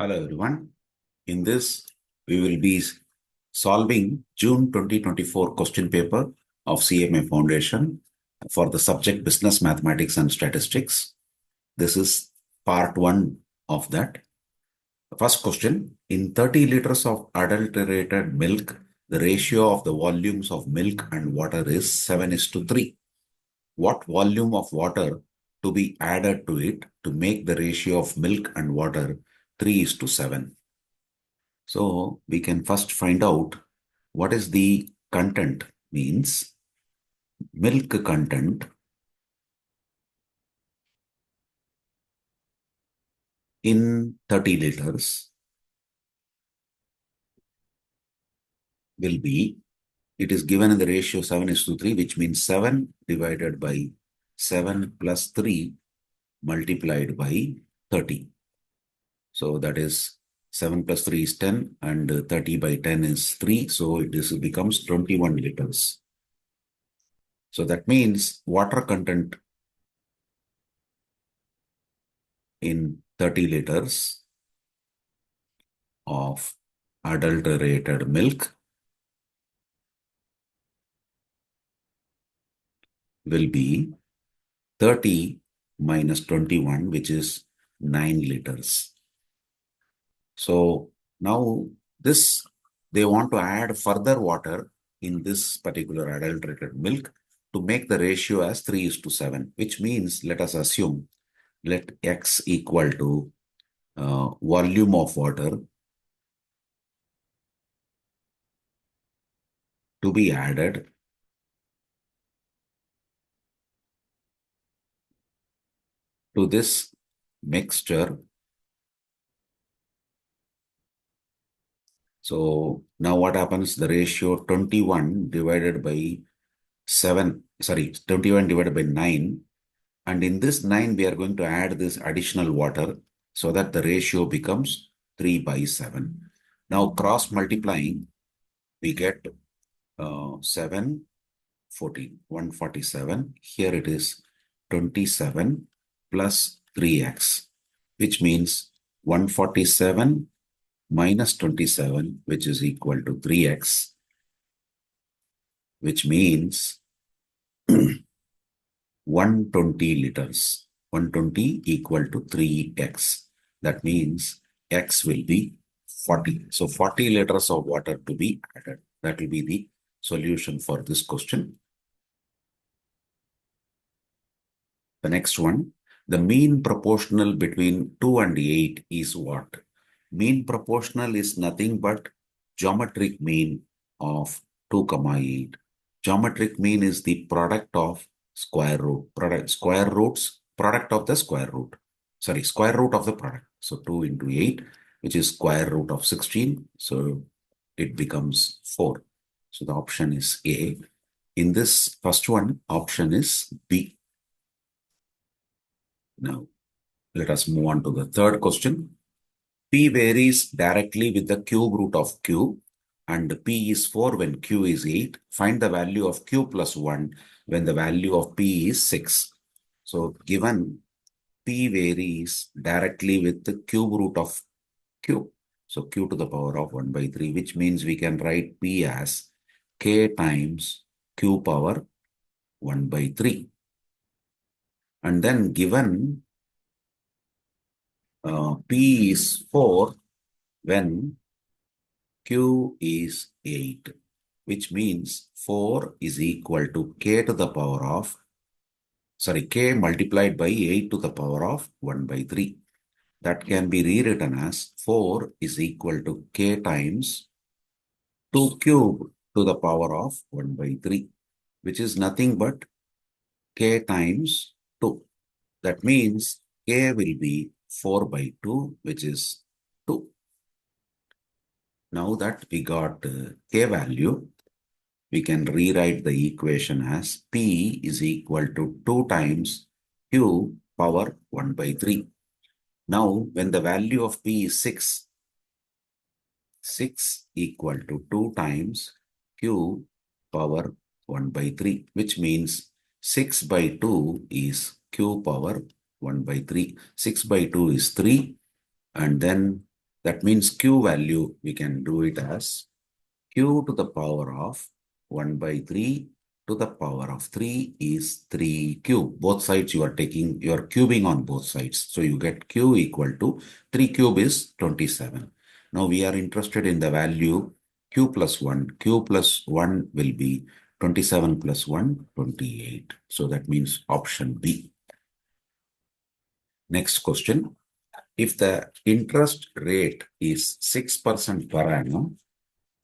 Hello everyone. In this, we will be solving June 2024 question paper of CMA Foundation for the subject Business Mathematics and Statistics. This is part 1 of that. The first question, in 30 liters of adulterated milk, the ratio of the volumes of milk and water is 7:3. What volume of water to be added to it to make the ratio of milk and water 3:7? So we can first find out what is the content means. Milk content in 30 liters will be, it is given in the ratio 7:3, which means 7 divided by 7 plus 3 multiplied by 30. So that is 7 plus 3 is 10 and 30 by 10 is 3. So this becomes 21 liters. So that means water content in 30 liters of adulterated milk will be 30 minus 21, which is 9 liters. So now this, they want to add further water in this particular adulterated milk to make the ratio as 3:7, which means, let us assume, let X equal to volume of water to be added to this mixture. So now what happens? The ratio 21 divided by 21 divided by 9. And in this 9, we are going to add this additional water so that the ratio becomes 3/7. Now cross multiplying, we get 7, 14, 147. Here it is 27 plus 3x, which means 147 minus 27, which is equal to 3x, which means 120 liters. 120 equal to 3x. That means x will be 40. So 40 liters of water to be added. That will be the solution for this question. The next one, the mean proportional between 2 and 8 is what? Mean proportional is nothing but geometric mean of 2, 8. Geometric mean is the product of square root, product of the square root. Sorry, square root of the product. So 2 into 8, which is square root of 16. So it becomes 4. So the option is A. In this first one, option is B. Now, let us move on to the third question. P varies directly with the cube root of Q, and P is 4 when Q is 8. Find the value of Q plus 1 when the value of P is 6. So, given P varies directly with the cube root of Q. So, Q to the power of 1/3, which means we can write P as K times Q power 1/3. And then given P is 4 when Q is 8, which means 4 is equal to K to the power of, K multiplied by 8 to the power of 1/3. That can be rewritten as 4 is equal to K times 2 cube to the power of 1/3, which is nothing but K times 2. That means K will be 4/2, which is 2. Now that we got K value, we can rewrite the equation as P is equal to 2 times Q power 1/3. Now, when the value of P is 6, 6 equal to 2 times Q power 1/3, which means 6/2 is Q power 1/3. 6/2 is 3, and then That means Q value, we can do it as Q to the power of 1 by 3 to the power of 3 is 3Q. Both sides you are taking, you are cubing on both sides. So you get Q equal to 3 cube is 27. Now we are interested in the value Q plus 1. Q plus 1 will be 27 plus 1, 28. So that means option B. Next question. If the interest rate is 6% per annum,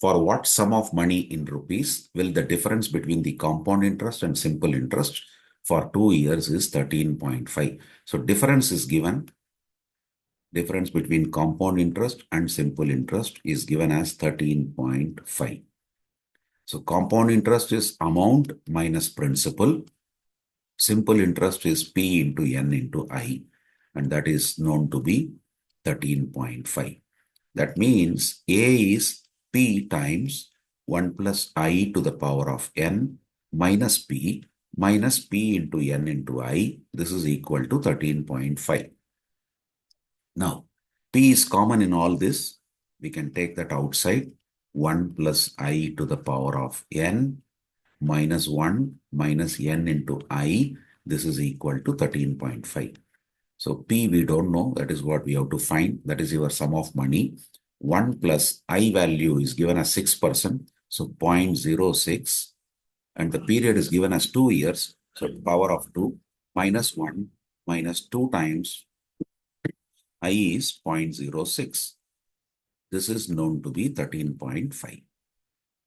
for what sum of money in rupees will the difference between the compound interest and simple interest for 2 years is 13.5. So difference is given. Difference between compound interest and simple interest is given as 13.5. So compound interest is amount minus principal. Simple interest is P into N into I, and that is known to be 13.5. That means A is P times 1 plus I to the power of N minus P into N into I. This is equal to 13.5. Now, P is common in all this. We can take that outside. 1 plus I to the power of N minus 1 minus N into I. This is equal to 13.5. So P we don't know. That is what we have to find. That is your sum of money. 1 plus I value is given as 6%. So 0.06. And the period is given as 2 years. So power of 2 minus 1 minus 2 times I is 0.06. This is known to be 13.5.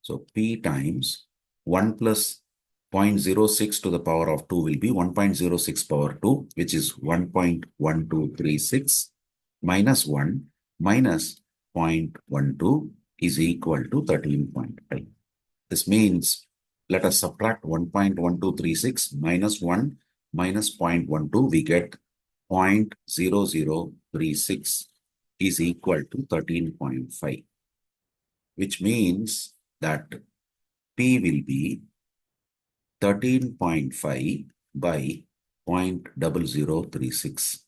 So P times 1 plus 0.06 to the power of 2 will be 1.06 power 2, which is 1.1236 minus 1 minus 0.12 is equal to 13.5. This means let us subtract 1.1236 minus 1 minus 0.12. We get 0.0036 is equal to 13.5, which means that P will be 13.5 by 0.0036.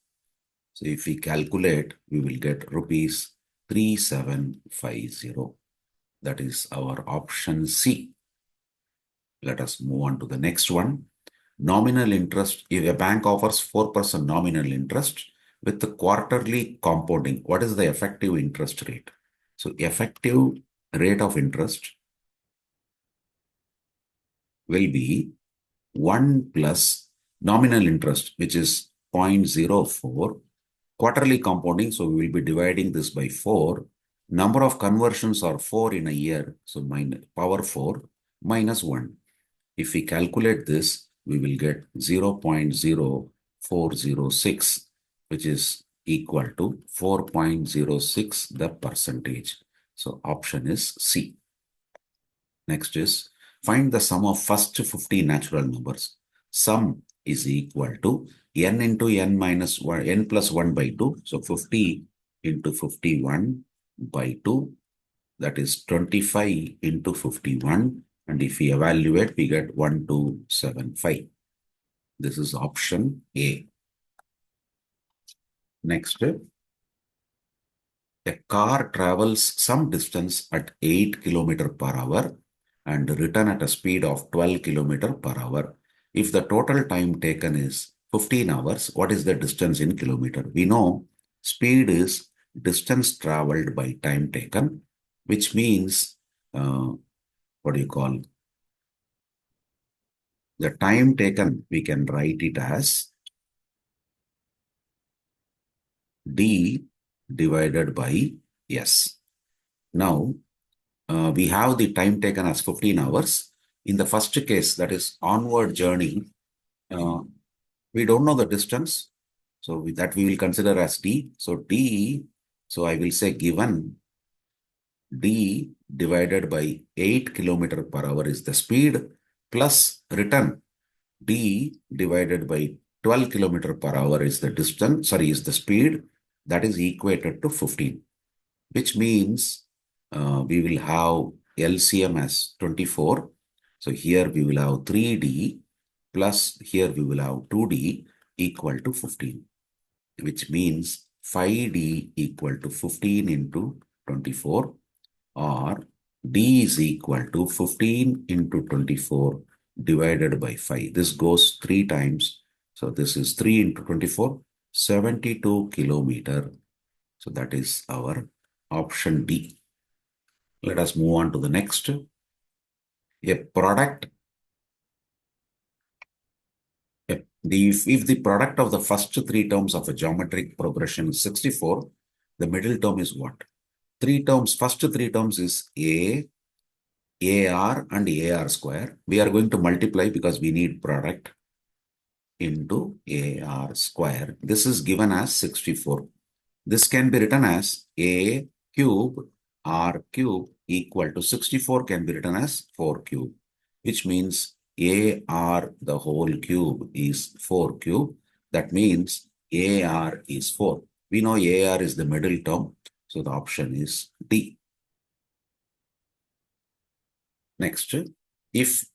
So if we calculate, we will get rupees 3750. That is our option C. Let us move on to the next one. Nominal interest. If a bank offers 4% nominal interest with the quarterly compounding, what is the effective interest rate? So effective rate of interest will be 1 plus nominal interest, which is 0.04, quarterly compounding. So we will be dividing this by 4. Number of conversions are 4 in a year. So power 4 minus 1. If we calculate this, we will get 0.0406, which is equal to 4.06 the percentage. So option is C. Next is find the sum of first 50 natural numbers. Sum is equal to n into n minus 1, n plus 1 by 2. So 50 into 51 by 2. That is 25 into 51. And if we evaluate, we get 1275. This is option A. Next, a car travels some distance at 8 km per hour and return at a speed of 12 km per hour. If the total time taken is 15 hours, what is the distance in kilometer? We know speed is distance traveled by time taken, which means, what do you call? The time taken, we can write it as D divided by S. Now, we have the time taken as 15 hours. In the first case, that is onward journey, we don't know the distance. So that we will consider as D. So D, so I will say given D divided by 8 km per hour is the speed plus return. D divided by 12 km per hour is the distance, is the speed, that is equated to 15, which means we will have LCM as 24. So here we will have 3D plus here we will have 2D equal to 15, which means 5D equal to 15 into 24, or D is equal to 15 into 24 divided by 5. This goes 3 times. So this is 3 into 24, 72 kilometer. So that is our option D. Let us move on to the next. A product. If the product of the first 3 terms of a geometric progression is 64, the middle term is what? First 3 terms is A, AR and AR square. We are going to multiply because we need product into AR square. This is given as 64. This can be written as A cube R cube equal to 64 can be written as 4 cube, which means AR the whole cube is 4 cube. That means AR is 4. We know AR is the middle term, so the option is D. Next, if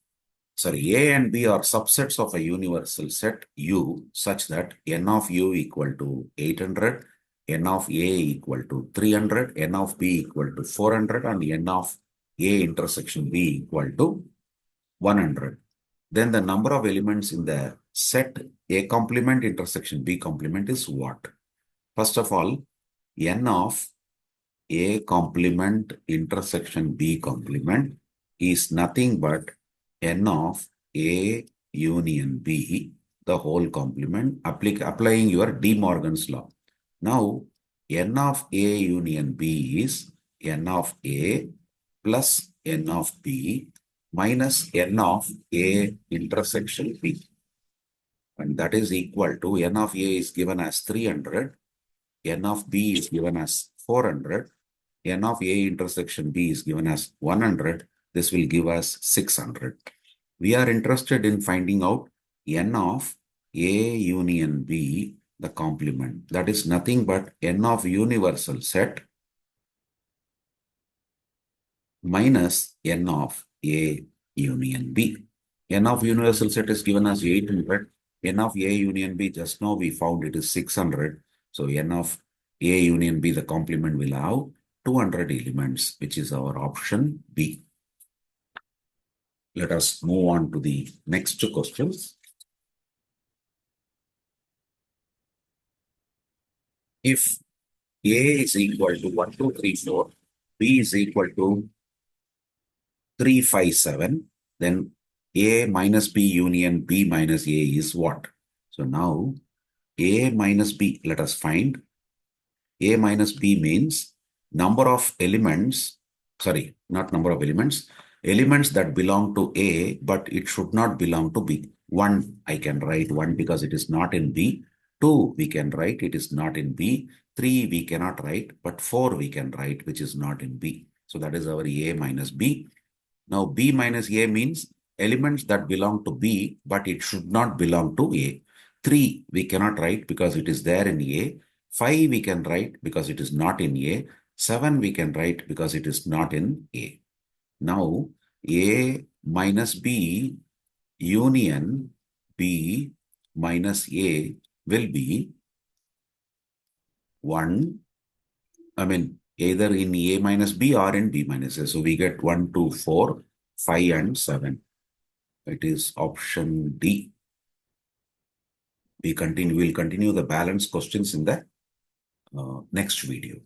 A and B are subsets of a universal set U such that N of U equal to 800, N of A equal to 300, N of B equal to 400, and N of A intersection B equal to 100. Then the number of elements in the set A complement intersection B complement is what? First of all, N of A complement intersection B complement is nothing but N of A union B, the whole complement, applying your De Morgan's law. Now, N of A union B is N of A plus N of B minus N of A intersection B. And that is equal to N of A is given as 300, N of B is given as 400, N of A intersection B is given as 100. This will give us 600. We are interested in finding out N of A union B, the complement. That is nothing but N of universal set minus N of A union B. N of universal set is given as 800. N of A union B, just now we found it is 600. So N of A union B, the complement will have 200 elements, which is our option B. Let us move on to the next questions. If A is equal to 1, 2, 3, 4, B is equal to 3, 5, 7, then A minus B union B minus A is what? So now A minus B, let us find. A minus B means number of elements, sorry, not number of elements, elements that belong to A, but it should not belong to B. 1, I can write 1 because it is not in B. 2, we can write, it is not in B. 3, we cannot write, but 4 we can write, which is not in B. So that is our A minus B. Now B minus A means elements that belong to B, but it should not belong to A. 3, we cannot write because it is there in A. 5, we can write because it is not in A. 7, we can write because it is not in A. Now, A minus B union B minus A will be 1, either in A minus B or in B minus A. So we get 1, 2, 4, 5, and 7. It is option D. We'll continue the balance questions in the next video.